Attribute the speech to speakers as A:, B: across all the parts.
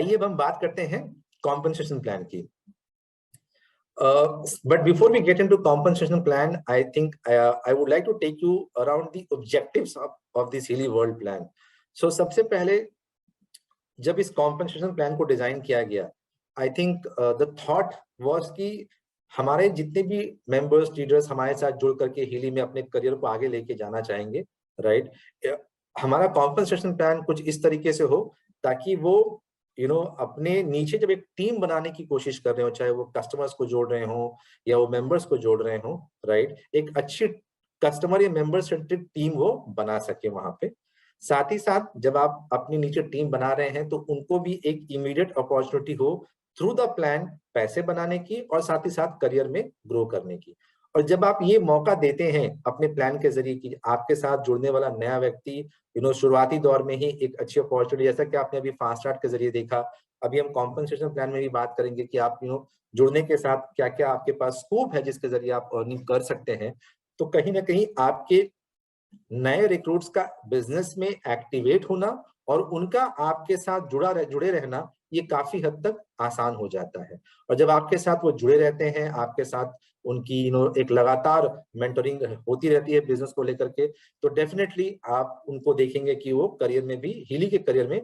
A: आइए अब हम बात करते हैं कॉम्पनसेशन प्लान की। But before we get into compensation plan, I think I would like to take you around the objectives of this Healy World Plan. So सबसे पहले जब इस कॉम्पनसेशन प्लान को डिजाइन किया गया, I think the thought was कि हमारे जितने भी मेंबर्स लीडर्स हमारे साथ जुड़ करके हीली में अपने करियर को आगे लेके जाना चाहेंगे, राइट, हमारा कॉम्पनसेशन प्लान कुछ इस तरीके से हो ताकि वो अपने नीचे जब एक टीम बनाने की कोशिश कर रहे हो, चाहे वो कस्टमर्स को जोड़ रहे हो या वो मेंबर्स को जोड़ रहे हो, राइट, एक अच्छी कस्टमर या मेंबर सेंट्रिक टीम वो बना सके वहां पे। साथ ही साथ जब आप अपनी नीचे टीम बना रहे हैं तो उनको भी एक इमीडिएट अपॉर्चुनिटी हो थ्रू द प्लान पैसे बनाने की और साथ ही साथ करियर में ग्रो करने की। और जब आप ये मौका देते हैं अपने प्लान के जरिए कि आपके साथ जुड़ने वाला नया व्यक्ति शुरुआती दौर में ही एक अच्छी अपॉर्चुनिटी, जैसा कि आपने अभी फास्ट स्टार्ट के जरिए देखा, अभी हम कॉम्पनसेशन प्लान में भी बात करेंगे कि आप जुड़ने के साथ क्या क्या आपके पास स्कोप है जिसके जरिए आप अर्निंग कर सकते हैं। तो कहीं ना कहीं आपके नए रिक्रूट्स का बिजनेस में एक्टिवेट होना और उनका आपके साथ जुड़े रहना ये काफी हद तक आसान हो जाता है। और जब आपके साथ वो जुड़े रहते हैं, आपके साथ उनकी एक लगातार मेंटरिंग होती रहती है बिजनेस को लेकर के, तो डेफिनेटली आप उनको देखेंगे कि वो करियर में भी, हीली के करियर में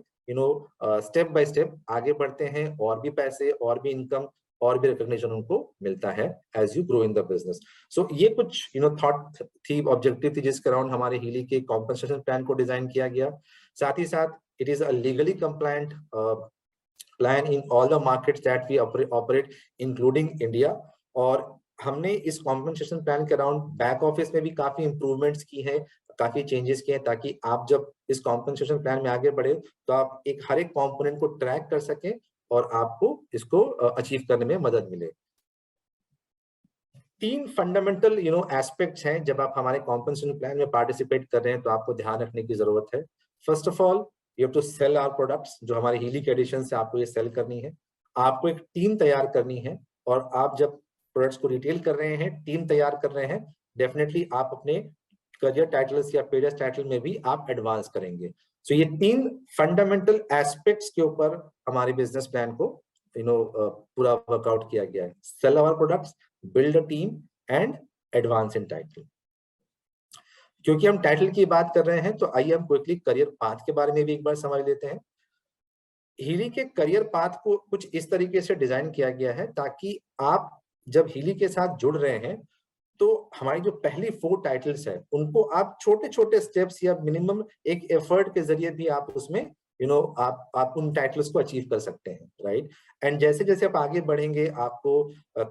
A: स्टेप बाय स्टेप आगे बढ़ते हैं और भी पैसे और भी इनकम और भी रिकॉग्निशन उनको मिलता है as you grow in the business. So ये कुछ थॉट थी, ऑब्जेक्टिव थी जिसके अराउंड हमारे हीली के कॉम्पनसेशन प्लान को डिजाइन किया गया। साथ ही साथ it is a legally compliant plan in all the markets that we operate including India. और हमने इस कॉम्पनसेशन प्लान के अराउंड बैक ऑफिस में भी काफी इंप्रूवमेंट्स की हैं, काफी चेंजेस किए हैं, ताकि आप जब इस कॉम्पनसेशन प्लान में आगे बढ़े तो आप एक हर एक कॉम्पोनेंट को ट्रैक कर सकें और आपको इसको अचीव करने में मदद मिले। तीन फंडामेंटल एस्पेक्ट्स हैं जब आप हमारे कॉम्पनसेशन प्लान में पार्टिसिपेट कर रहे हैं तो आपको ध्यान रखने की जरूरत है। First of all you have to sell our products, जो हमारे हीली के एडिशन से आपको ये सेल करनी है। आपको एक टीम तैयार करनी है, और आप जब प्रोडक्ट्स को रिटेल कर रहे हैं, टीम तैयार कर रहे हैं, डेफिनेटली आप अपने करियर टाइटल्स या पेरियस टाइटल में भी आप एडवांस करेंगे। सो ये तीन फंडामेंटल एस्पेक्ट्स के ऊपर हमारे बिजनेस प्लान को पूरा वर्कआउट किया गया है। Sell our products, build a team and advance in title. क्योंकि हम टाइटल की बात कर रहे हैं तो आइए हम क्विकली करियर पाथ के बारे में भी एक बार समझ लेते हैं। हीली के करियर पाथ को कुछ इस तरीके से डिजाइन किया गया है ताकि आप जब हीली के साथ जुड़ रहे हैं तो हमारी जो पहली 4 टाइटल्स है उनको आप छोटे छोटे स्टेप्स या मिनिमम एक एफर्ट के जरिए भी आप उसमें आप उन टाइटल्स को अचीव कर सकते हैं, राइट। एंड जैसे जैसे आप आगे बढ़ेंगे आपको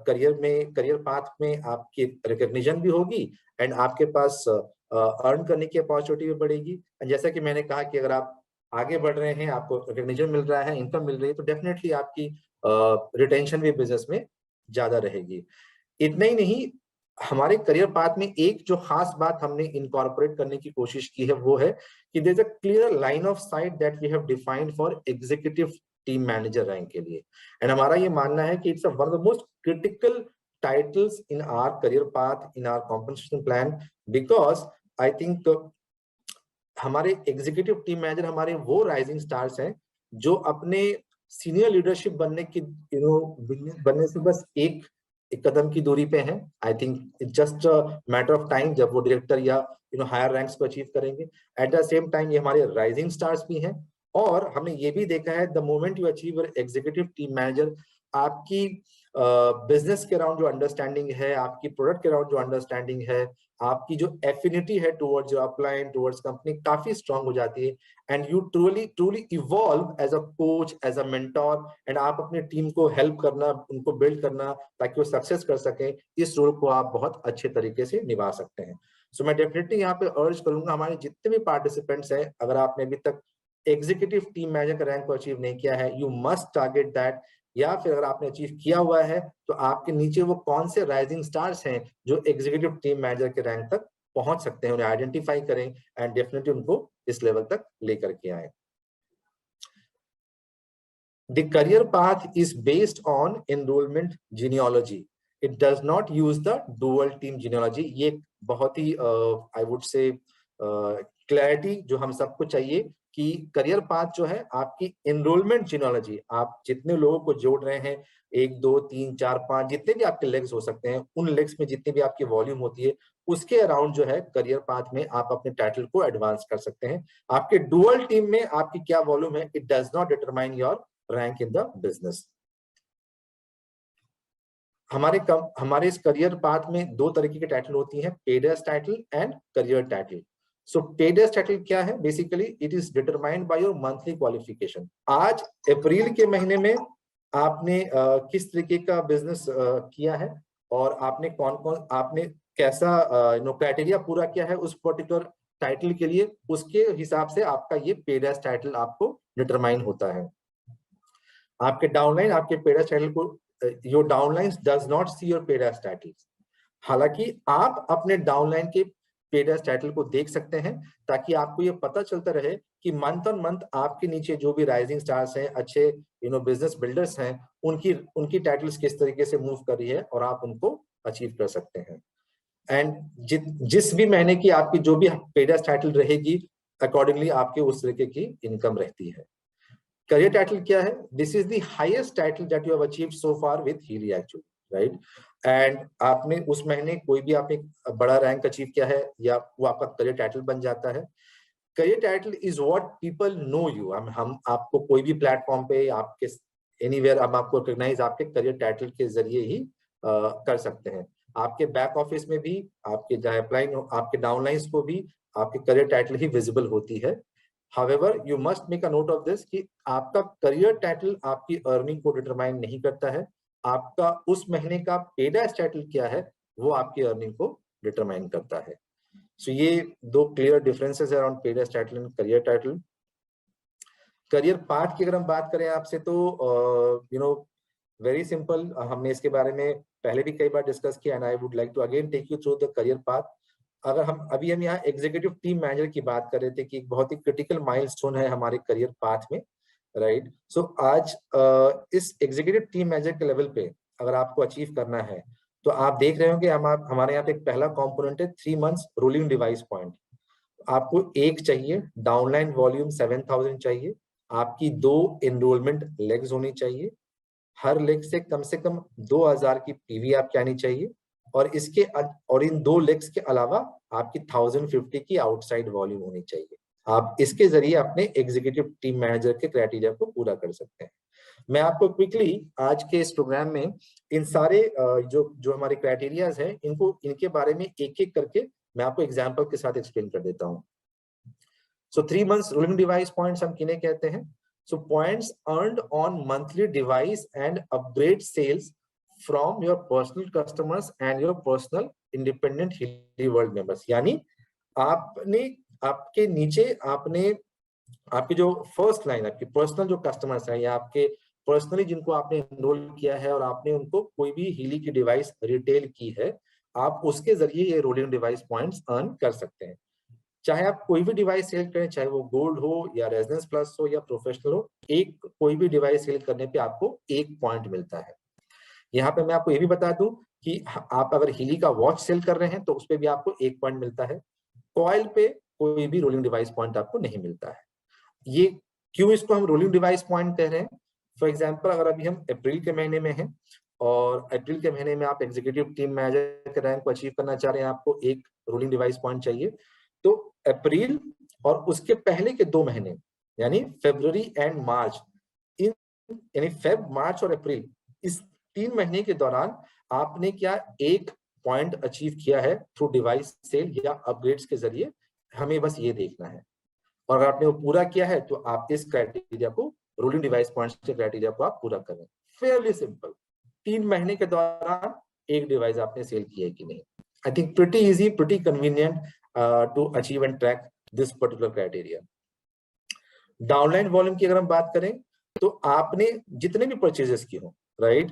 A: करियर पाथ में आपकी रिकॉग्निशन भी होगी एंड आपके पास अर्न करने की अपॉर्चुनिटी भी बढ़ेगी। एंड जैसा कि मैंने कहा कि अगर आप आगे बढ़ रहे हैं, आपको रिकॉग्निशन मिल रहा है, इनकम मिल रही है, तो डेफिनेटली आपकी रिटेंशन भी बिजनेस में ज्यादा रहेगी। इतना ही नहीं, हमारे करियर पाथ में एक जो खास बात हमने इनकॉर्पोरेट करने की कोशिश की है वो है कि there is a clear line of sight that we have defined for executive team manager rank के लिए। एंड हमारा ये मानना है कि it's one of the most critical titles in our career path, in our compensation plan, because I think हमारे executive team manager हमारे वो राइजिंग स्टार्स हैं जो अपने सीनियर लीडरशिप बनने की बनने से बस एक कदम की दूरी पे हैं। I think it's just a matter of time जब वो डायरेक्टर या हायर रैंक्स को अचीव करेंगे। एट द सेम टाइम ये हमारे राइजिंग स्टार्स भी हैं, और हमने ये भी देखा है the moment you achieve executive team manager, आपकी बिजनेस के अराउंड जो अंडरस्टैंडिंग है, आपकी प्रोडक्ट के अराउंड जो अंडरस्टैंडिंग है, आपकी जो एफिनिटी है towards your client, towards company, काफी स्ट्रांग हो जाती है। And you truly evolve as a coach, as a mentor, and आप अपनी टीम को हेल्प करना, उनको बिल्ड करना ताकि वो सक्सेस कर सकें, इस रोल को आप बहुत अच्छे तरीके से निभा सकते हैं। सो मैं डेफिनेटली यहाँ पे अर्ज करूंगा हमारे जितने भी पार्टिसिपेंट्स हैं, अगर आपने अभी तक एग्जीक्यूटिव टीम मैनेजर का रैंक को अचीव नहीं किया है, यू मस्ट टारगेट दैट। या फिर अगर आपने अचीव किया हुआ है तो आपके नीचे वो कौन से राइजिंग स्टार्स हैं जो एग्जीक्यूटिव टीम मैनेजर के रैंक तक पहुंच सकते हैं, उन्हें आइडेंटिफाई करें एंड डेफिनेटली उनको इस लेवल तक लेकर के आए। The career path is based on enrollment genealogy. It does not use the dual team genealogy. ये बहुत ही I would say क्लैरिटी जो हम सबको चाहिए कि करियर पाथ जो है आपकी एनरोलमेंट जिनोलॉजी, आप जितने लोगों को जोड़ रहे हैं, 1 2 3 4 5 जितने भी आपके लेग्स हो सकते हैं, उन लेग्स में जितनी भी आपकी वॉल्यूम होती है, उसके अराउंड जो है करियर पाथ में आप अपने टाइटल को एडवांस कर सकते हैं। आपके डुअल टीम में आपकी क्या वॉल्यूम है, it does not determine your rank in the business. हमारे इस करियर पाथ में 2 तरीके के टाइटल होती हैं, paid as title and career title. So paid as title क्या है? Basically it is determined by your monthly qualification. आज अप्रैल के महीने में आपने किस तरीके का बिजनेस किया है और आपने कौन-कौन आपने कैसा क्राइटेरिया पूरा किया है उस पर्टिकुलर टाइटल के लिए, उसके हिसाब से आपका ये पेड एज टाइटल आपको डिटरमाइन होता है। आपके डाउनलाइन आपके पेड एज टाइटल को, your downline does not see your paid as title. हालांकि आप अपने डाउनलाइन के पेड एज टाइटल को देख सकते हैं, ताकि आपको ये पता चलता रहे कि मंथ ऑन मंथ आपके नीचे जो भी राइजिंग स्टार्स हैं, अच्छे बिजनेस बिल्डर्स हैं, उनकी टाइटल्स किस तरीके से मूव कर रही है और आप उनको अचीव कर सकते हैं। एंड जिस भी महीने की आपकी जो भी पेड एज टाइटल रहेगी, अकॉर्डिंगली आपके उस तरीके की इनकम रहती है। करियर टाइटल क्या है? This is the highest title that you have achieved so far with Healy actually, right? And आपने उस महीने कोई भी आपने बड़ा रैंक अचीव किया है या वो आपका करियर टाइटल बन जाता है। Career title is what people know you. हम आपको कोई भी प्लेटफॉर्म पे, आपके एनीवेयर, हम आपको रिकॉग्नाइज आपके करियर टाइटल के जरिए ही कर सकते हैं। आपके बैक ऑफिस में भी, आपके जहाँ अपलाइन, आपके डाउनलाइंस को भी आपके करियर टाइटल ही विजिबल होती है। However, you must make a note of this कि आपका करियर टाइटल आपकी अर्निंग को डिटरमाइन नहीं करता है। आपका उस महीने का पेड एज टाइटल क्या है, वो आपकी अर्निंग को डिटरमाइन करता है। सो ये 2 clear differences around paid as title and career title. Career path की अगर हम बात करें आपसे, तो वेरी सिंपल, हमने इसके बारे में पहले भी कई बार डिस्कस किया and I would like to again take you through the career path. अगर हम यहाँ एग्जीक्यूटिव टीम मैनेजर की बात कर रहे थे कि एक बहुत ही क्रिटिकल माइलस्टोन है हमारे करियर पाथ में, राइट? सो आज इस एग्जीक्यूटिव टीम मैनेजर के लेवल पे अगर आपको अचीव करना है, तो आप देख रहे हो कि हमारे यहाँ पे एक पहला कंपोनेंट है 3 मंथ्स रोलिंग डिवाइस पॉइंट। आपको एक चाहिए, डाउनलाइन वॉल्यूम 7000 चाहिए, आपकी 2 एनरोलमेंट लेग्स होनी चाहिए, हर लेग से कम 2000 की पीवी आपकी आनी चाहिए, और इन 2 लेग्स के अलावा आपकी 1050 की आउटसाइड वॉल्यूम होनी चाहिए। आप इसके जरिए अपने एग्जीक्यूटिव टीम मैनेजर के क्राइटेरिया को पूरा कर सकते हैं। मैं आपको क्विकली आज के इस प्रोग्राम में इन सारे जो हमारे क्राइटेरियाज हैं, इनके बारे में एक-एक करके मैं आपको एग्जांपल के साथ एक्सप्लेन कर देता हूं। सो 3 मंथ्स रोलिंग डिवाइस पॉइंट्स हम किन्हें कहते हैं? So points earned on monthly device and upgrade sales from your personal customers and your personal independent Hilly World members। यानी आपने आपके नीचे आपकी जो फर्स्ट लाइन, आपकी पर्सनल जो कस्टमर्स हैं या आपके पर्सनली जिनको आपने एनरोल किया है और आपने उनको कोई भी हीली की डिवाइस रिटेल की है, आप उसके जरिए ये रोलिंग डिवाइस पॉइंट्स अर्न कर सकते हैं। चाहे आप कोई भी डिवाइस सेल करें, चाहे वो गोल्ड हो या रेजिडेंस प्लस हो या प्रोफेशनल हो, कोई भी डिवाइस सेल करने पे आपको 1 पॉइंट मिलता है। यहाँ पे मैं आपको ये भी बता दूं कि आप अगर हीली का वॉच सेल कर रहे हैं तो उस पे भी आपको 1 पॉइंट मिलता है। कॉइल पे कोई भी रोलिंग डिवाइस पॉइंट आपको नहीं मिलता है। ये क्यों इसको हम रोलिंग डिवाइस पॉइंट कह रहे हैं? फॉर एग्जाम्पल, अगर अभी हम अप्रैल के महीने में हैं और अप्रैल के महीने में आप एग्जीक्यूटिव टीम मैनेजर के रैंक को अचीव करना चाह रहे हैं, आपको 1 रोलिंग डिवाइस पॉइंट चाहिए, तो अप्रैल और उसके पहले के 2 महीने यानी फरवरी एंड मार्च, यानी फेब, मार्च और अप्रैल, इस 3 महीने के दौरान आपने क्या 1 पॉइंट अचीव किया है थ्रू डिवाइस सेल या अपग्रेड्स के जरिए? हमें बस ये देखना है, और अगर आपने वो पूरा किया है तो आप इस क्राइटेरिया को, रोलिंग डिवाइस पॉइंट्स के क्राइटेरिया को आप पूरा करें। फेयरली सिंपल, 3 महीने के दौरान 1 डिवाइस आपने सेल किया है कि नहीं। I think pretty easy, pretty convenient to achieve and track this particular criteria. Downline volume की अगर हम बात करें, तो आपने जितने भी परचेजेस किए हो, right,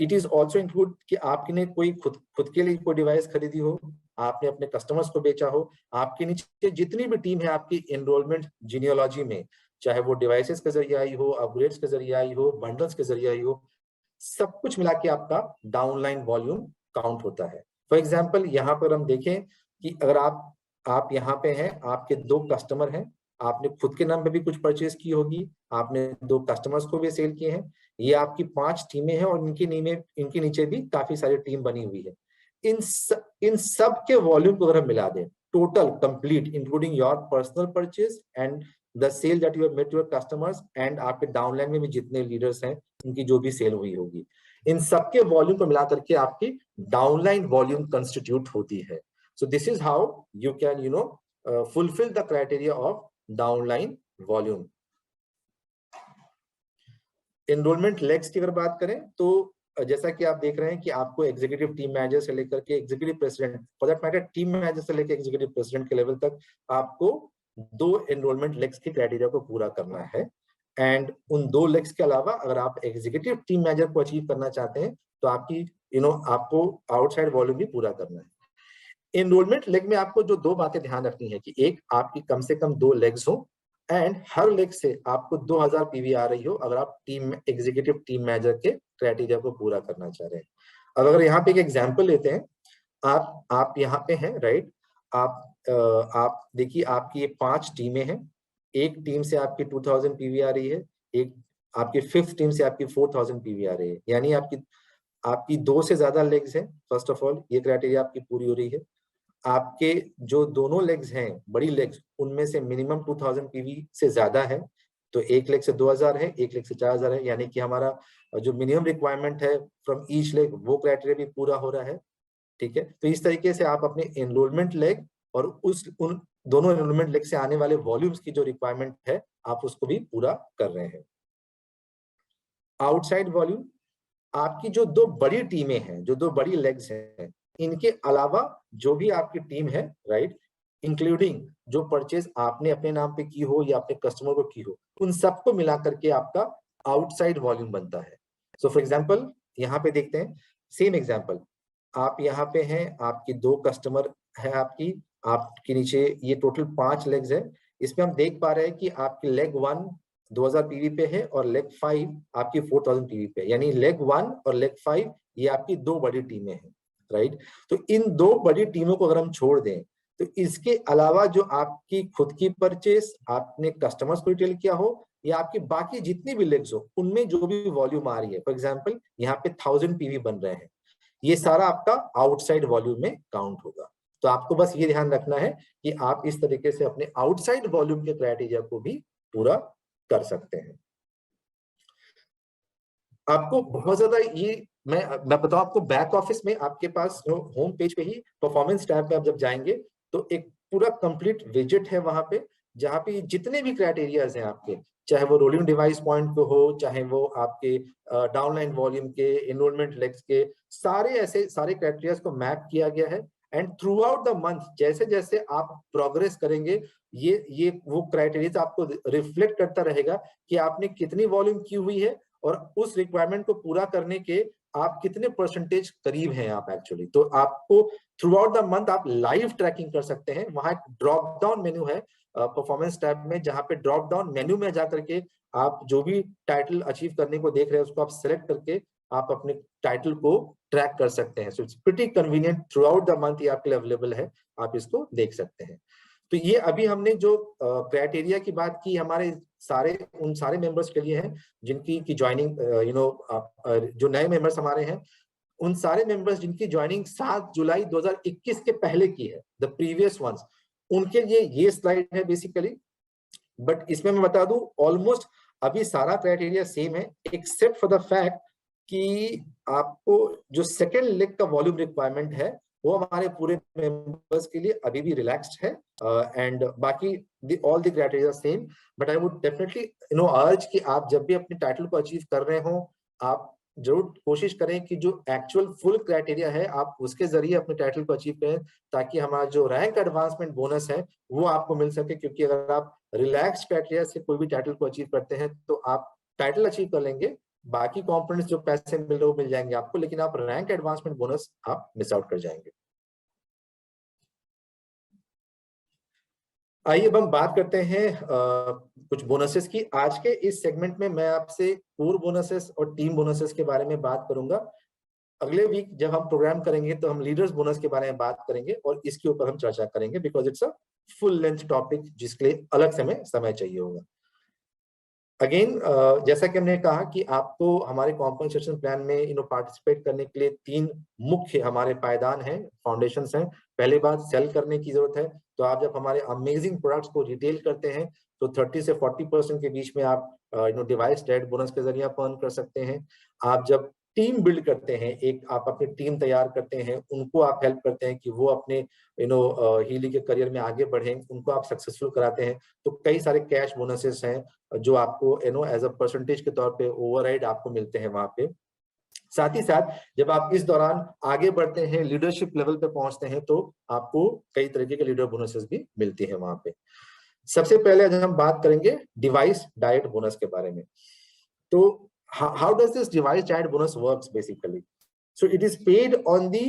A: it is also include कि आपने कोई खुद के लिए कोई डिवाइस खरीदी हो, आपने अपने कस्टमर्स को बेचा हो, आपके नीचे जितनी भी टीम है आपकी एनरोलमेंट जीनियोलॉजी में, चाहे वो डिवाइसेस के जरिए आई हो, अपग्रेड्स के जरिए आई हो, बंडल्स के जरिए आई हो, सब कुछ मिला के आपका डाउनलाइन वॉल्यूम काउंट होता है। फॉर एग्जाम्पल, यहाँ पर हम देखें कि अगर आप यहाँ पे हैं, आपके 2 कस्टमर हैं, आपने खुद के नाम पे भी कुछ परचेज की होगी, आपने 2 कस्टमर्स को भी सेल किए हैं, ये आपकी 5 टीमें हैं और इनके नीचे भी काफी सारी टीम बनी हुई है। इन सब के वॉल्यूम को अगर हम मिला दें, total complete including your personal purchase and the sale that you have made to your customers and आपके डाउनलाइन में भी जितने लीडर्स हैं उनकी जो भी सेल हुई होगी, इन सबके वॉल्यूम को मिला करके आपकी डाउनलाइन वॉल्यूम कंस्टिट्यूट होती है। So this is how you can fulfil the criteria of downline volume. Enrolment legs की अगर बात करें तो जैसा कि आप देख रहे हैं कि आपको एग्जीक्यूटिव टीम मैनेजर से लेकर के executive president, for that matter team manager से लेकर एग्जीक्यूटिव प्रेसिडेंट के लेवल तक आपको 2 एनरोलमेंट लेग्स के क्राइटेरिया को पूरा करना है। एंड उन 2 लेग्स के अलावा अगर आप एग्जीक्यूटिव टीम मैनेजर को अचीव करना चाहते हैं तो आपकी आपको आउटसाइड वॉल्यूम भी पूरा करना है। एनरोलमेंट लेग में आपको जो 2 बातें ध्यान रखनी है कि एक, आपकी कम से कम 2 लेग्स हो एंड हर लेग से आपको 2000 पीवी आ रही हो अगर आप एग्जीक्यूटिव टीम मैनेजर के क्राइटेरिया को पूरा करना चाह रहे हैं। अब अगर यहाँ पे एक एग्जांपल लेते हैं, आप यहाँ पे हैं, राइट, आप देखिए आपकी ये 5 टीमें हैं, एक टीम से आपकी 2000 पीवी आ रही है, एक आपकी 5th टीम से आपकी 4000 पीवी आ रही है, यानी आपकी 2 से ज्यादा लेग्स हैं। फर्स्ट ऑफ ऑल ये क्राइटेरिया आपकी पूरी हो रही है। आपके जो दोनों लेग्स हैं, बड़ी लेग्स, उनमें से मिनिमम 2000 पीवी से ज्यादा है, तो एक लेग से 2000 है, एक लेग से 4000 है, यानी कि हमारा जो मिनिमम रिक्वायरमेंट है फ्रॉम ईच लेग वो क्राइटेरिया भी पूरा हो रहा है। ठीक है, तो इस तरीके से आप अपने एनरोलमेंट लेग और उन दोनों एनरोलमेंट लेग से आने वाले वॉल्यूम्स की जो रिक्वायरमेंट है आप उसको भी पूरा कर रहे हैं। आउटसाइड वॉल्यूम, आपकी जो 2 बड़ी टीमें हैं, जो 2 बड़ी लेग्स हैं, इनके अलावा जो भी आपकी टीम है, राइट, इंक्लूडिंग जो परचेज आपने अपने नाम पे की हो या अपने कस्टमर को की हो, उन सबको मिला करके आपका आउटसाइड वॉल्यूम बनता है। सो फॉर एग्जांपल यहाँ पे देखते हैं, सेम एग्जांपल, आप यहाँ पे हैं, आपकी 2 कस्टमर है, आपके नीचे ये टोटल 5 लेग्स है। इसमें हम देख पा रहे हैं कि आपकी लेग 1 2000 पीवी पे है और लेग 5 आपकी 4000 पीवी पे, यानी लेग 1 और लेग 5 ये आपकी 2 बड़ी टीमें हैं, राइट। तो इन 2 बड़ी टीमों को अगर हम छोड़ दें तो इसके अलावा जो आपकी खुद की परचेस, आपने कस्टमर्स को रिटेल किया हो या आपकी बाकी जितनी भी लेग्स हो, उनमें जो भी वॉल्यूम आ रही है, फॉर एग्जांपल यहाँ पे 1000 पीवी बन रहे हैं, ये सारा आपका आउटसाइड वॉल्यूम में काउंट होगा। तो आपको बस ये ध्यान रखना है कि आप इस तरीके से अपने आउटसाइड वॉल्यूम के क्राइटेरिया को भी पूरा कर सकते हैं। आपको बहुत ज्यादा ये मैं बताऊं आपको, बैक ऑफिस में आपके पास होम पेज पे ही परफॉर्मेंस टैब पे आप जब जाएंगे तो एक पूरा कंप्लीट विजेट है वहां पे, जहां पे जितने भी क्राइटेरियाज हैं आपके, चाहे वो रोलिंग डिवाइस पॉइंट पे हो, चाहे वो आपके डाउनलाइन वॉल्यूम के, एनरोलमेंट लेग्स के, सारे क्राइटेरियाज को मैप किया गया है। And through out the month जैसे जैसे आप प्रोग्रेस करेंगे, ये वो क्राइटेरिया आपको रिफ्लेक्ट करता रहेगा कि आपने कितनी वॉल्यूम की हुई है और उस रिक्वायरमेंट को पूरा करने के आप कितने परसेंटेज करीब हैं आप एक्चुअली। तो आपको थ्रू आउट द मंथ आप लाइव ट्रैकिंग कर सकते हैं। वहां एक ड्रॉप डाउन मेन्यू है परफॉर्मेंस टैब में, जहां पे ड्रॉप डाउन मेन्यू में जाकर के आप जो भी टाइटल अचीव करने को देख रहे हैं उसको आप सिलेक्ट करके आप अपने टाइटल को ट्रैक कर सकते हैं। So it's pretty convenient, through out the month ये आपके लिए अवेलेबल है, आप इसको देख सकते हैं। तो ये अभी हमने जो क्राइटेरिया की बात की हमारे उन सारे मेंबर्स के लिए है जिनकी की ज्वाइनिंग जो नए मेंबर्स हमारे हैं, उन सारे मेंबर्स जिनकी ज्वाइनिंग 7 जुलाई 2021 के पहले की है, द प्रीवियस वंस, उनके लिए ये स्लाइड है बेसिकली। बट इसमें मैं बता दूं ऑलमोस्ट अभी सारा क्राइटेरिया सेम है, एक्सेप्ट फॉर द फैक्ट कि आपको जो सेकेंड लेग का वॉल्यूम रिक्वायरमेंट है वो हमारे पूरे मेंबर्स के लिए अभी भी रिलैक्स्ड है, एंड बाकी all the criteria same. But I would definitely अर्ज कि आप जब भी अपने टाइटल को अचीव कर रहे हो, आप जरूर कोशिश करें कि जो एक्चुअल फुल क्राइटेरिया है आप उसके जरिए अपने टाइटल को अचीव करें, ताकि हमारा जो रैंक एडवांसमेंट बोनस है वो आपको मिल सके। क्योंकि अगर आप रिलैक्स क्राइटेरिया से कोई भी टाइटल को अचीव करते हैं तो आप टाइटल अचीव कर लेंगे, बाकी कंपोनेंट्स जो पैसे मिल रहे वो मिल जाएंगे आपको, लेकिन आप रैंक एडवांसमेंट बोनस आप मिस आउट कर जाएंगे। आइए अब हम बात करते हैं कुछ बोनसेस की। आज के इस सेगमेंट में मैं आपसे कोर बोनसेस और टीम बोनसेस के बारे में बात करूंगा। अगले वीक जब हम प्रोग्राम करेंगे तो हम लीडर्स बोनस के बारे में बात करेंगे और इसके ऊपर हम चर्चा करेंगे, because it's a full length topic जिसके लिए अलग समय चाहिए होगा। अगेन जैसा कि हमने कहा कि आपको हमारे कॉम्पनसेशन प्लान में पार्टिसिपेट करने के लिए 3 मुख्य हमारे पायदान हैं, फाउंडेशंस हैं। पहली बात, सेल करने की जरूरत है। तो आप जब हमारे अमेजिंग प्रोडक्ट्स को रिटेल करते हैं तो 30 से 40% के बीच में आप डिवाइस डायरेक्ट बोनस के जरिए अर्न कर सकते हैं। आप जब टीम बिल्ड करते हैं, एक आप अपनी टीम तैयार करते हैं, उनको आप हेल्प करते हैं कि वो अपने हीली के करियर में आगे बढ़ें, उनको आप सक्सेसफुल कराते हैं, तो कई सारे कैश बोनसेस हैं जो आपको एज अ परसेंटेज के तौर पे ओवरराइड आपको मिलते हैं वहां पे। साथ ही साथ जब आप इस दौरान आगे बढ़ते हैं, लीडरशिप लेवल पे पहुंचते हैं, तो आपको कई तरीके के लीडर बोनसेस भी मिलती है वहां पे। सबसे पहले आज हम बात करेंगे डिवाइस डायरेक्ट बोनस के बारे में। तो how does this device direct bonus works basically? So it is paid on the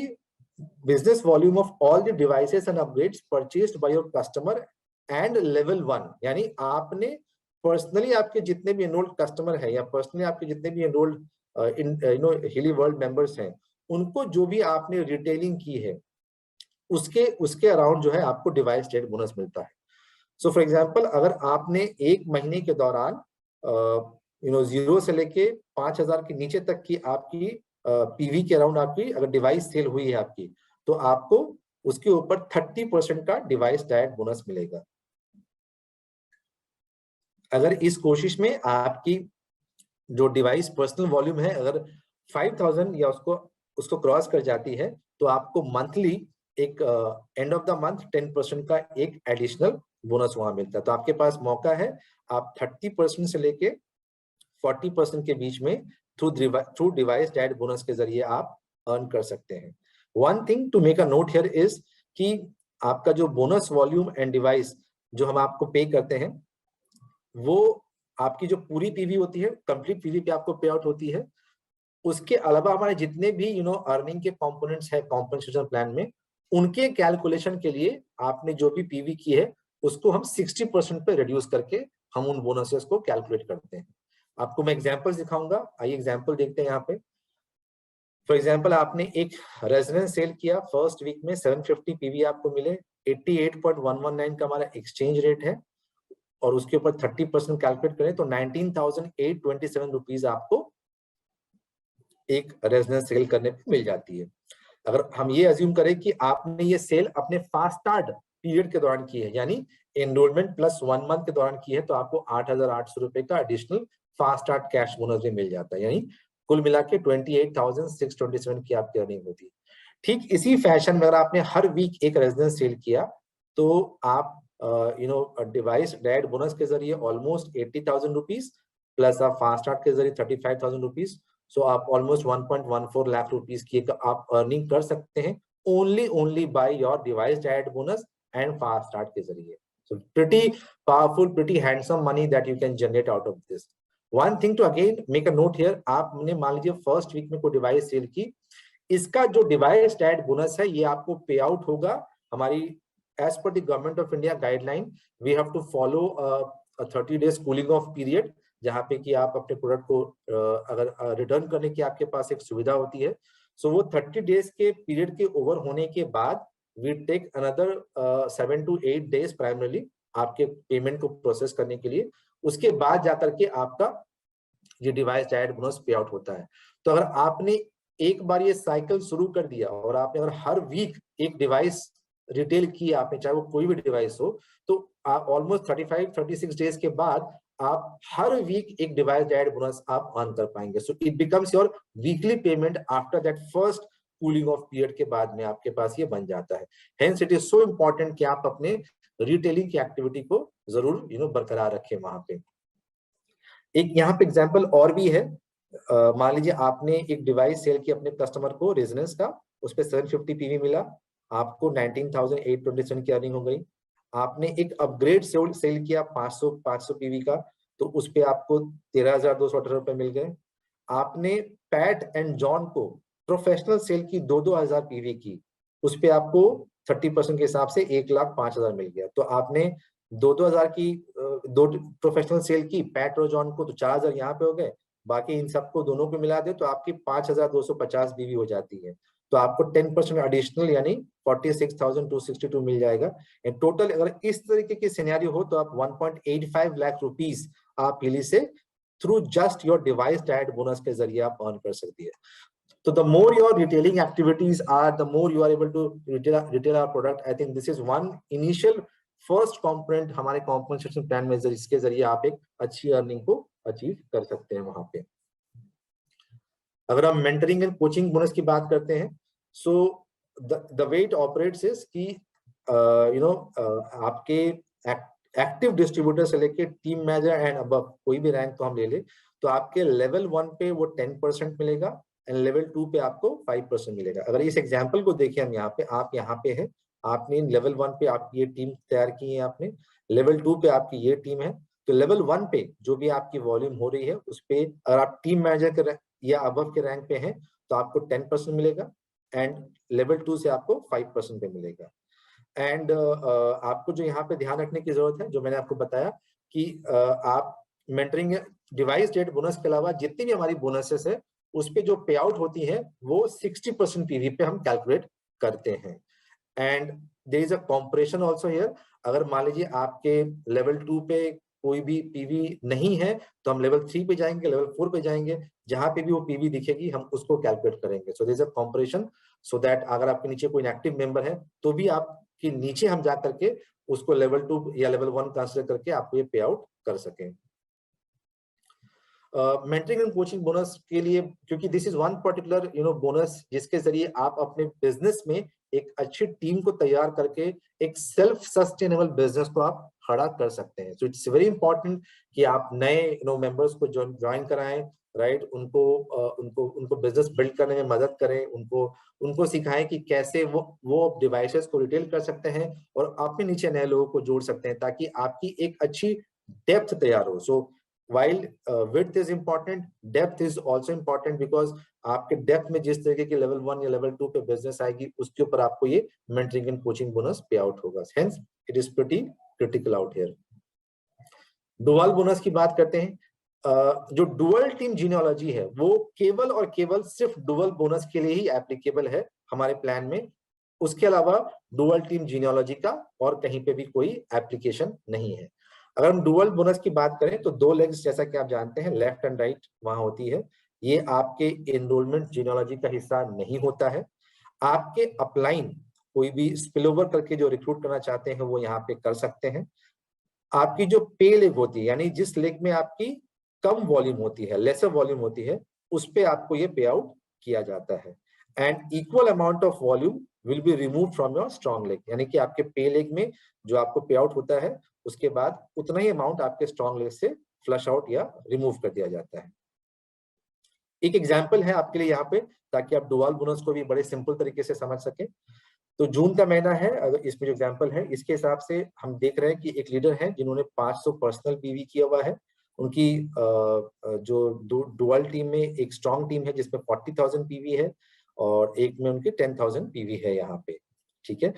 A: business volume of all the devices and upgrades purchased by your customer and level 1, यानी आपने personally आपके जितने भी enrolled customer है या personally आपके जितने भी एनरोल्ड हीली वर्ल्ड मेंबर्स हैं, उनको जो भी आपने रिटेलिंग की है उसके अराउंड जो है आपको डिवाइस डायरेक्ट बोनस मिलता है। सो फॉर एग्जांपल, अगर आपने एक महीने के दौरान 0 से लेके 5,000 के नीचे तक की आपकी पीवी के अराउंड आपकी अगर डिवाइस सेल हुई है आपकी, तो आपको उसके ऊपर 30% का डिवाइस डायरेक्ट बोनस मिलेगा। अगर इस कोशिश में आपकी जो डिवाइस पर्सनल वॉल्यूम है अगर 5,000 या उसको क्रॉस कर जाती है, तो आपको मंथली एक एंड ऑफ द मंथ 10% का एक एडिशनल बोनस वहां मिलता है। तो आपके पास मौका है, आप 30% से लेके 40% के बीच में थ्रू डिवाइस डायरेक्ट बोनस के जरिए आप अर्न कर सकते हैं। One thing to make a note here is कि आपका जो बोनस वॉल्यूम एंड डिवाइस जो हम आपको पे करते हैं, वो आपकी जो पूरी पीवी होती है, कंप्लीट पीवी पे आपको पे आउट होती है। उसके अलावा हमारे जितने भी अर्निंग के कंपोनेंट्स है कॉम्पनसेशन प्लान में, उनके कैलकुलेशन के लिए आपने जो भी पीवी की है उसको हम 60% पे रिड्यूस करके हम उन बोनसेस को कैलकुलेट करते हैं। आपको मैं एग्जांपल दिखाऊंगा, आइए एग्जांपल देखते हैं यहाँ पे। फॉर एग्जांपल, आपने एक रेजिडेंस सेल किया, फर्स्ट वीक में 750 पीवी आपको मिले, 88.119 का हमारा एक्सचेंज रेट है, और उसके ऊपर 30% कैलकुलेट करें तो 19,827 रुपीज आपको एक रेजिडेंस सेल करने पे मिल जाती है। अगर हम ये अज्यूम करें कि आपने ये सेल अपने फास्ट स्टार्ट पीरियड के दौरान की है, यानी एनरोलमेंट प्लस 1 मंथ के दौरान की है, तो आपको 8,800 रुपए का additional fast start cash bonus भी मिल जाता है, यानी कुल मिला के 28,627 की आपकी अर्निंग होती है। ठीक इसी फैशन में अगर आपने हर वीक एक रेजिडेंस सेल किया, तो आप डिवाइस डायरेक्ट बोनस के जरिए ऑलमोस्ट 80,000 रुपीज प्लस आप फास्ट स्टार्ट के जरिए 35,000 रुपीज, सो आप ऑलमोस्ट 1.14 लाख रुपीज की आप अर्निंग कर सकते हैं only by your device direct bonus and fast start के जरिए। So pretty powerful, pretty handsome money that you can generate out of this. One thing to again make a note here, आपने मान लीजिए first week में कोई device cell की, इसका जो डिवाइस डायरेक्ट बोनस है ये आपको पे आउट होगा हमारी as per the government of India guideline. We have to follow a 30 days cooling off period, जहाँ पे कि आप अपने प्रोडक्ट को अगर रिटर्न करने की आपके पास एक सुविधा होती है। सो वो 30 डेज के पीरियड के ओवर होने के बाद we take another 7 to 8 days primarily आपके पेमेंट को प्रोसेस करने के लिए। उसके बाद जाकर के आपका ये device direct bonus pay out होता है। तो अगर आपने एक बार ये साइकिल शुरू कर दिया और आपने अगर हर वीक एक डिवाइस रिटेल किया आपने, चाहे वो कोई भी डिवाइस हो, तो आप ऑलमोस्ट 35-36 डेज के बाद आप हर वीक एक डिवाइस डायरेक्ट बोनस आप अर्न कर पाएंगे। So it becomes your weekly payment after that first cooling of period के बाद में आपके पास ये बन जाता है। Hence it is so important कि आप अपने रिटेलिंग की एक्टिविटी को जरूर बरकरार रखें वहां पे। एक यहाँ पे एग्जांपल और भी है, मान लीजिए आपने एक डिवाइस सेल की अपने कस्टमर को रेजिडेंस का, उस पे 750 पीवी मिला, आपको 19,827 की अर्निंग हो गई। आपने एक अपग्रेड सेल किया 500 पीवी का, तो उस पे आपको 13,218 रुपए मिल गए। आपने पैट एंड जॉन को प्रोफेशनल सेल की 2,000 पीवी की, उस पे आपको 30% के हिसाब से 1,05,000 मिल गया। तो आपने 2,000 की दो प्रोफेशनल सेल की पैट और जॉन को, तो 4,000 यहाँ पे हो गए, बाकी इन सबको दोनों को मिला दे तो आपकी 5,250 बीवी हो जाती है। तो आपको 10% एडिशनल यानी 46,262 मिल जाएगा। एंड टोटल अगर इस तरीके की सिनेरियो हो तो आप 1.85 लाख रुपीस आप हिली से through just your device direct bonus के जरिए आप अर्न कर सकती है। So the more your retailing activities are, the more you are able to retail our product. I think this is one initial first component हमारे compensation plan में जिसके जरिए आप एक अच्छी अर्निंग को अचीव कर सकते हैं वहां पे। अगर हम मेंटरिंग एंड कोचिंग बोनस की बात करते हैं, so the way it operates is कि आपके एक्टिव डिस्ट्रीब्यूटर से लेके टीम मैनेजर एंड अबव कोई भी रैंक तो हम ले ले, तो आपके लेवल 1 पे वो 10% मिलेगा एंड लेवल 2 पे आपको 5% मिलेगा। अगर इस एग्जांपल को देखें हम यहाँ पे, आप यहाँ पे हैं, आपने लेवल 1 पे आपकी ये टीम तैयार की है आपने, लेवल 2 पे आपकी ये टीम है, तो लेवल 1 पे जो भी आपकी वॉल्यूम हो रही है उस पे अगर आप टीम मैनेजर के या अबव के रैंक पे हैं तो आपको 10% मिलेगा एंड लेवल 2 से आपको 5% पे मिलेगा। एंड आपको जो यहाँ पे ध्यान रखने की जरूरत है, जो मैंने आपको बताया कि आप मेंटरिंग डिवाइस डेट बोनस के अलावा जितनी भी हमारी बोनसेस है उस पे जो पे आउट होती है वो 60% पीवी पे हम कैलकुलेट करते हैं। And there is a compression also here. अगर मान लीजिए आपके लेवल 2 पे कोई भी पीवी नहीं है तो हम लेवल 3 पे जाएंगे, लेवल 4 पे जाएंगे, जहां पे भी वो पीवी दिखेगी हम उसको कैलकुलेट करेंगे। So there is a compression so that अगर आपके नीचे कोई एक्टिव मेंबर है तो भी आप कि नीचे हम जा करके उसको लेवल 2 या लेवल 1 कंसीडर करके आपको ये पे आउट कर सकें। मेंटरिंग एंड कोचिंग बोनस के लिए, क्योंकि this is one particular bonus जिसके जरिए आप अपने बिजनेस में एक अच्छी टीम को तैयार करके एक सेल्फ सस्टेनेबल बिजनेस को आप खड़ा कर सकते हैं। सो इट्स वेरी इंपॉर्टेंट कि आप नए मेंबर्स को ज्वाइन कराएं, राइट, उनको बिजनेस बिल्ड करने में मदद करें, उनको सिखाएं कि कैसे वो डिवाइसेस को रिटेल कर सकते हैं और अपने नीचे नए लोगों को जोड़ सकते हैं ताकि आपकी एक अच्छी डेप्थ तैयार हो। सो while width is important, depth is also important because आपके डेप्थ में जिस तरीके की लेवल 1 या लेवल 2 पे बिजनेस आएगी उसके ऊपर आपको ये mentoring and coaching bonus pay out होगा। Hence it is pretty critical out here. Dual bonus की बात करते हैं। जो डुअल टीम जीनियोलॉजी है वो केवल और केवल सिर्फ डुअल बोनस के लिए ही एप्लीकेबल है हमारे प्लान में। उसके अलावा डुअल टीम जीनियोलॉजी का और कहीं पे भी कोई एप्लीकेशन नहीं है। अगर हम डुअल बोनस की बात करें तो 2 लेग्स जैसा कि आप जानते हैं लेफ्ट एंड राइट वहां होती है, ये आपके एनरोलमेंट जीनियोलॉजी का हिस्सा नहीं होता है। आपके अपलाइन कोई भी स्पिल ओवर करके जो रिक्रूट करना चाहते हैं वो यहाँ पे कर सकते हैं। आपकी जो पे लेग होती है यानी जिस लेग में आपकी कम वॉल्यूम होती है, लेसर वॉल्यूम होती है, उस पे आपको ये पे आउट किया जाता है। And equal amount of volume will be remove from your strong leg, यानी कि आपके पे लेग में जो आपको पे आउट होता है उसके बाद उतना ही अमाउंट आपके स्ट्रॉन्ग लेग से फ्लश आउट या रिमूव कर दिया जाता है। एक एग्जांपल है आपके लिए यहाँ पे ताकि आप डुअल बोनस को भी बड़े सिंपल तरीके से समझ सके। तो जून का महीना है, अगर इसमें जो एग्जांपल है इसके हिसाब से हम देख रहे हैं कि एक लीडर है जिन्होंने 500 पर्सनल पीवी किया हुआ है। उनकी जो डुअल टीम में एक स्ट्रॉन्ग टीम है जिसमें 40,000 पीवी है और एक में उनकी 10,000 पीवी है यहाँ पे, ठीक है।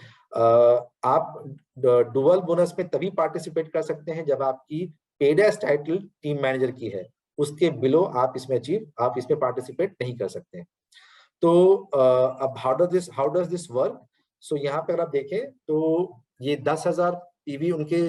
A: आप डुअल बोनस में तभी पार्टिसिपेट कर सकते हैं जब आपकी paid as title team manager की है, उसके बिलो आप इसमें पार्टिसिपेट नहीं कर सकते हैं। तो अब हाउ डज दिस वर्क? सो यहाँ पे अगर आप देखें तो ये 10,000 पीवी उनके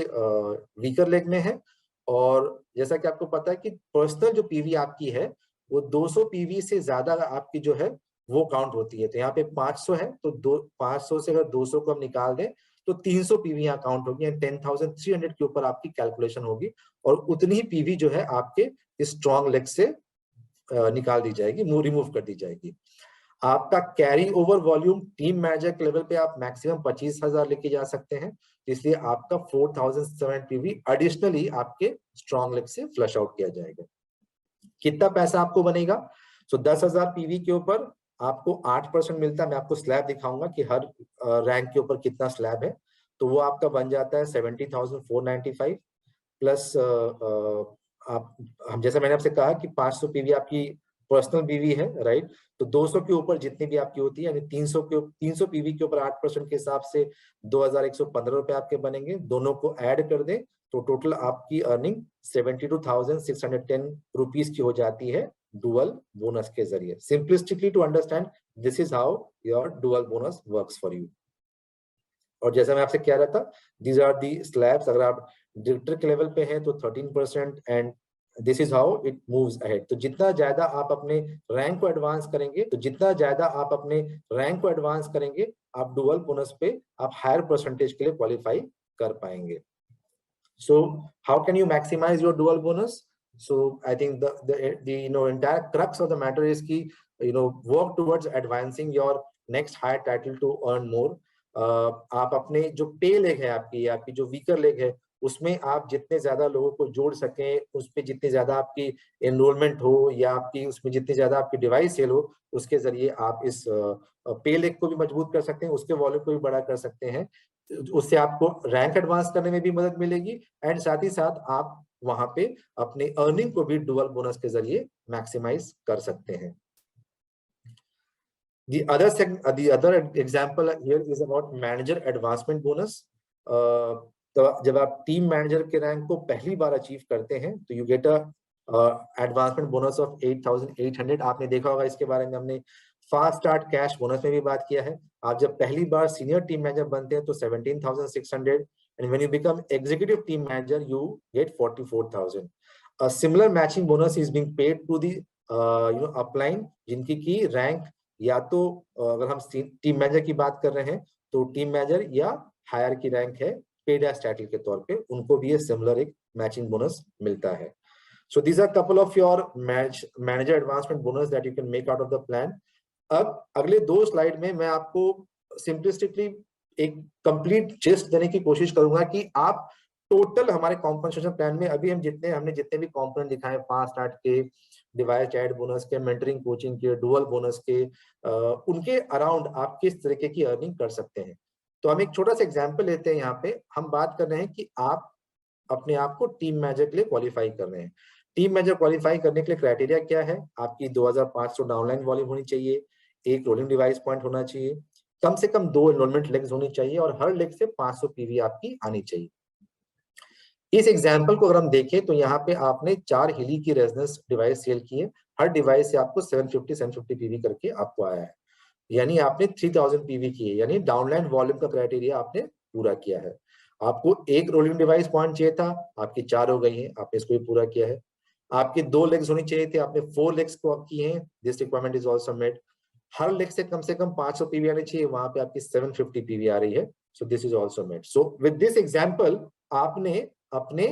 A: वीकर लेग में है और जैसा कि आपको पता है कि पर्सनल जो पीवी आपकी है वो 200 पीवी से ज्यादा आपकी जो है वो काउंट होती है। तो यहाँ पे 500 है तो 500 से अगर 200 को हम निकाल दें तो 300 पीवी यहाँ काउंट होगी एंड 10,300 के ऊपर आपकी कैलकुलेशन होगी और उतनी ही पीवी जो है आपके स्ट्रॉन्ग लेग से निकाल दी जाएगी, रिमूव कर दी जाएगी। आपका carry over volume team manager के लेवल पे आप मैक्सिमम 25,000 लेके जा सकते हैं, इसलिए आपका 4,700 पीवी एडिशनली आपके स्ट्रॉन्ग लेग से फ्लश आउट किया जाएगा। कितना पैसा आपको बनेगा? सो 10,000 पीवी के ऊपर आपको 8% मिलता है। मैं आपको स्लैब दिखाऊंगा कि हर रैंक के ऊपर कितना स्लैब है। तो वो आपका बन जाता है 70,495 प्लस हम जैसा मैंने आपसे कहा कि 500 पीवी आपकी पर्सनल पीवी है, राइट। तो 200 के ऊपर जितनी भी आपकी होती है यानी 300 पीवी के ऊपर 8% के हिसाब से 2,115 रुपए आपके बनेंगे। दोनों को ऐड कर दें तो टोटल आपकी अर्निंग 72,610 रुपीज की हो जाती है डुअल बोनस के जरिए। Simplistically to understand, this is how your dual bonus works for you. और जैसा मैं आपसे कह रहा था, दीज आर दी स्लैब्स। अगर आप डायरेक्टर के लेवल पे हैं तो 13%, and this is how it moves ahead. तो जितना ज्यादा आप अपने रैंक को एडवांस करेंगे, आप डुअल बोनस पे आप हायर परसेंटेज के लिए क्वालिफाई कर पाएंगे। So how can you maximize your dual bonus? So I think the entire crux of the matter is ki work towards advancing your next higher title to earn more. आप अपने जो पे leg है, आपकी जो weaker leg है, उसमें आप जितने ज्यादा लोगों को जोड़ सकें, उस पे जितनी ज्यादा आपकी एनरोलमेंट हो या आपकी उसमें जितनी ज्यादा आपकी डिवाइस सेल हो, उसके जरिए आप इस पे लेग को भी मजबूत कर सकते हैं, उसके वॉल्यूम को भी बड़ा कर सकते हैं। उससे आपको रैंक एडवांस करने में भी मदद मिलेगी, एंड साथ ही साथ आप वहां पे अपने अर्निंग को भी डुअल बोनस के जरिए मैक्सिमाइज कर सकते हैं। The other example here is about manager advancement bonus. तो जब आप टीम मैनेजर के रैंक को पहली बार अचीव करते हैं तो you get advancement bonus of 8,800। आपने देखा होगा, इसके बारे में हमने फास्ट स्टार्ट कैश बोनस में भी बात किया है। आप जब पहली बार सीनियर टीम मैनेजर बनते हैं तो 17,600, and when you become executive team manager you get 44,000. A similar matching bonus is being paid to the upline जिनकी की रैंक या तो अगर हम टीम मैनेजर की बात कर रहे हैं तो टीम मैनेजर या हायर की रैंक है पेड एज टाइटल के तौर पे, उनको भी ये सिमिलर एक मैचिंग बोनस मिलता है। So these are couple of your manager advancement bonus that you can make out of the plan. अब अगले 2 स्लाइड में मैं आपको सिंपलिस्टिकली एक कंप्लीट जिस्ट देने की कोशिश करूंगा कि आप टोटल हमारे कॉम्पनसेशन प्लान में अभी हमने जितने भी कॉम्पोनेंट दिखाए, फास्ट स्टार्ट के, डिवाइस चाइल्ड बोनस के, मेंटरिंग कोचिंग के, डुअल बोनस के, उनके अराउंड आप किस तरीके की अर्निंग कर सकते हैं। तो हम एक छोटा सा एग्जांपल लेते हैं। यहाँ पे हम बात कर रहे हैं कि आप अपने आप को टीम मैनेजर के लिए क्वालिफाई कर रहे हैं। टीम मैनेजर क्वालिफाई करने के लिए क्राइटेरिया क्या है? आपकी 2500 डाउनलाइन वॉल्यूम होनी चाहिए, एक रोलिंग डिवाइस पॉइंट होना चाहिए, कम से कम 2 एनरोलमेंट लेग्स होनी चाहिए और हर लेग से 500 पीवी आपकी आनी चाहिए। इस एग्जांपल को अगर हम देखें तो यहाँ पे आपने 4 हिली की रेजोनेंस डिवाइस सेल की है, हर डिवाइस से आपको 750 पीवी करके आपको आया है, यानी आपने 3000 पीवी की है, यानी डाउनलाइन वॉल्यूम का क्राइटेरिया आपने पूरा किया है। आपको एक रोलिंग डिवाइस पॉइंट चाहिए था, आपकी 4 हो गई है, आपने इसको भी पूरा किया है। आपके 2 लेग्स होनी चाहिए थे, आपने 4 लेग्स को आप किए हैं, this requirement is also met. हर लेग से कम 500 पीवी आनी चाहिए, वहां पे आपकी 750 पीवी आ रही है, so this is also met. So with this example आपने अपने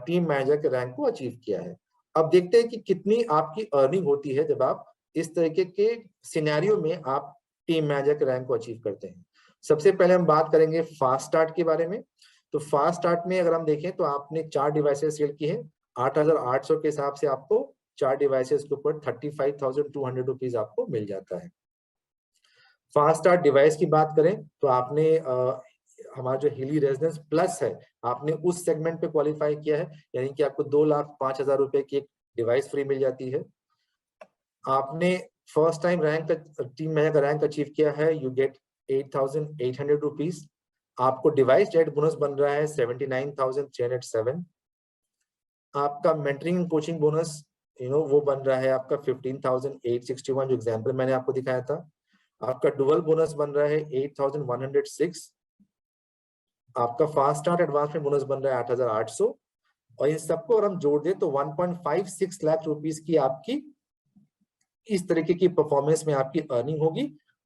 A: टीम मैनेजर के रैंक को अचीव किया है। अब देखते हैं कि कितनी आपकी अर्निंग होती है जब आप इस तरीके के सिनेरियो में आप टीम मैनेजर के रैंक को अचीव करते हैं। सबसे पहले हम बात करेंगे फास्ट स्टार्ट के बारे में। तो फास्ट स्टार्ट में अगर हम देखें तो आपने 4 डिवाइसेस सेल की है, 8,800 के हिसाब से आपको 4 डिवाइसेस के ऊपर 35,200 रुपीज आपको मिल जाता है। फास्ट स्टार्ट डिवाइस की बात करें तो आपने हमारा जो हिली रेजिडेंस प्लस है, आपने उस सेगमेंट पे क्वालिफाई किया है, यानी कि आपको 2,05,000 रुपए की एक डिवाइस फ्री मिल जाती है। आपने first time rank team manager का रैंक अचीव किया है, यू गेट 8,800 रुपीज। आपको डिवाइस चाइल्ड बोनस बन रहा है 79,307। आपका मेंटरिंग कोचिंग बोनस वो बन रहा है आपका 15,861, जो एग्जांपल मैंने आपको दिखाया था। आपका डुअल बोनस बन रहा है 8,106। आपका फास्ट स्टार्ट एडवांसमेंट बोनस बन रहा है 8,800, और इन सबको अगर हम जोड़ दें तो 1.56 लाख रुपीस की आपकी इस तरीके की परफॉर्मेंस में आपकी अर्निंग होगी,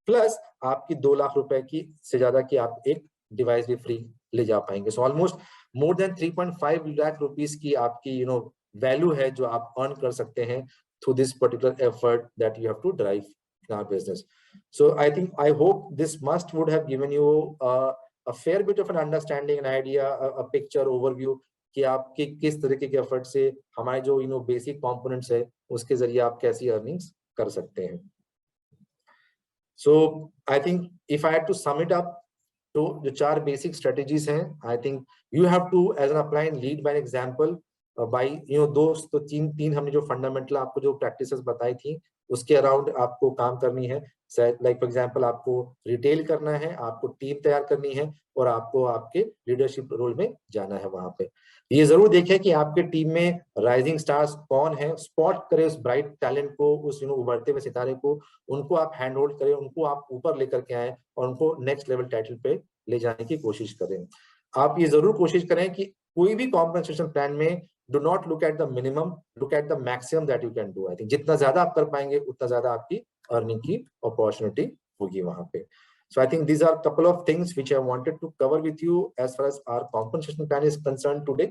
A: प्लस आपकी 2 लाख रुपए की से ज्यादा की आप एक डिवाइस भी फ्री ले जा पाएंगे। So almost more than 3.5 lakh rupees की आपकी वैल्यू है जो आप अर्न कर सकते हैं through this particular effort that you have to drive in our business. So I hope this must would have given you a fair bit of an understanding, an idea, a picture overview कि आपके किस तरीके के effort से हमारे जो basic components है उसके जरिए आप कैसी अर्निंग्स कर सकते हैं। So I think if I had to sum it up, तो जो 4 बेसिक स्ट्रेटेजीज हैं, I think you have to as an upline lead by example. Bye दोस्त, तो तीन हमने जो फंडामेंटल आपको जो प्रैक्टिसेस बताई थी उसके अराउंड आपको काम करनी है। लाइक फॉर एग्जांपल आपको रिटेल करना है, आपको टीम तैयार करनी है और आपको आपके लीडरशिप रोल में जाना है वहां पे। ये जरूर देखें कि आपके टीम में राइजिंग स्टार्स कौन है, स्पॉट करें उस ब्राइट टैलेंट को, उस उभरते हुए सितारे को, उनको आप हैंड होल्ड करें, उनको आप ऊपर लेकर के आए और उनको नेक्स्ट लेवल टाइटल पे ले जाने की कोशिश करें। आप ये जरूर कोशिश करें कि कोई भी कॉम्पेंसेशन प्लान में do not look at the minimum, look at the maximum that you can do. I think जितना ज्यादा आप कर पाएंगे उतना ज्यादा आपकी अर्निंग की अपॉर्चुनिटी होगी वहां पे। So I think these are a couple of things which I wanted to cover with you as far as our compensation plan is concerned today.